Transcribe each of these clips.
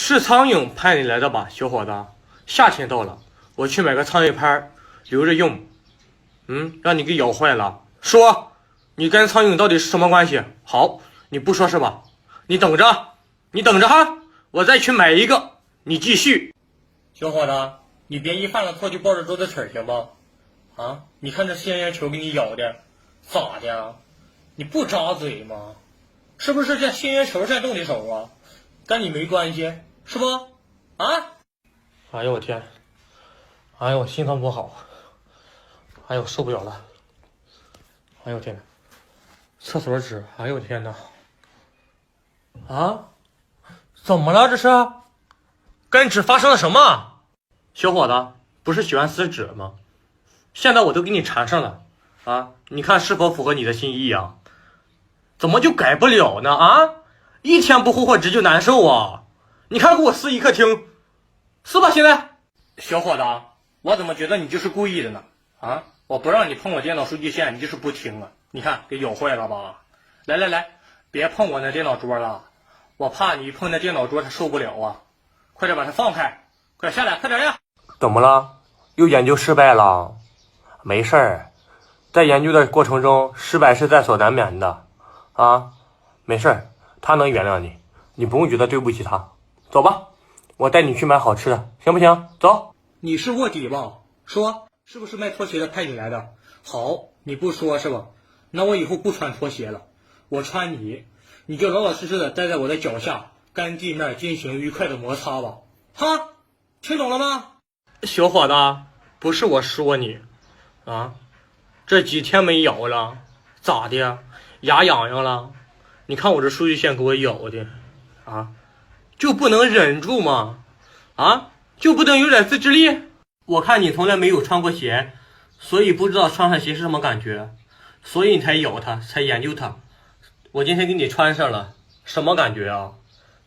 是苍蝇派你来的吧，小伙子？夏天到了，我去买个苍蝇拍留着用。让你给咬坏了。说，你跟苍蝇到底是什么关系？好，你不说是吧？你等着，你等着哈，我再去买一个。你继续。小伙子，你别一犯了错就抱着桌子吃行不？你看这仙人球给你咬的，咋的？你不扎嘴吗？是不是这仙人球在动的手啊？跟你没关系，是不？哎呦我天！哎呦我心脏不好，哎呦受不了了！哎呦天哪！厕所纸，哎呦天哪！怎么了这是？跟纸发生了什么？小伙子，不是喜欢撕纸吗？现在我都给你缠上了，你看是否符合你的心意啊？怎么就改不了呢？一天不霍霍纸就难受啊！你看给我撕一客厅，撕吧现在。小伙子，我怎么觉得你就是故意的呢？我不让你碰我电脑数据线，你就是不听啊！你看给咬坏了吧？来，别碰我那电脑桌了，我怕你一碰那电脑桌它受不了啊！快点把它放开，快点下来，快点呀！怎么了？又研究失败了？没事儿，在研究的过程中，失败是在所难免的没事儿，他能原谅你，你不用觉得对不起他。走吧，我带你去买好吃的，行不行？走。你是卧底吧？说，是不是卖拖鞋的派你来的？好，你不说是吧？那我以后不穿拖鞋了，我穿你，你就老老实实的待在我的脚下，跟地面进行愉快的摩擦吧。听懂了吗？小伙子，不是我说你这几天没咬了，咋的？牙痒痒了？你看我这数据线给我咬的就不能忍住吗？就不能有点自制力？我看你从来没有穿过鞋，所以不知道穿上鞋是什么感觉，所以你才咬它，才研究它。我今天给你穿上了，什么感觉啊？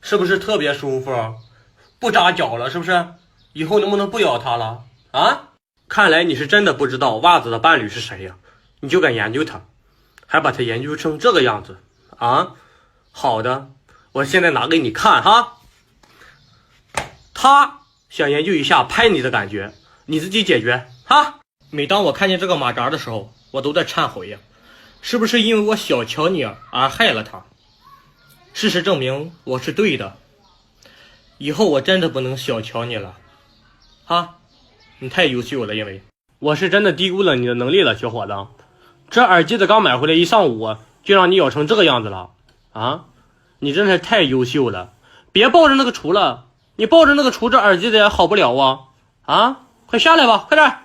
是不是特别舒服？不扎脚了是不是？以后能不能不咬它了？看来你是真的不知道袜子的伴侣是谁呀？你就敢研究它，还把它研究成这个样子好的，我现在拿给你看他想研究一下拍你的感觉，你自己解决每当我看见这个马扎的时候，我都在忏悔呀，是不是因为我小瞧你而害了他？事实证明我是对的，以后我真的不能小瞧你了你太优秀了，因为我是真的低估了你的能力了，小伙子。这耳机子刚买回来一上午，就让你咬成这个样子了你真是太优秀了。别抱着那个橱了，你抱着那个橱，这耳机子也好不了快下来吧，快点。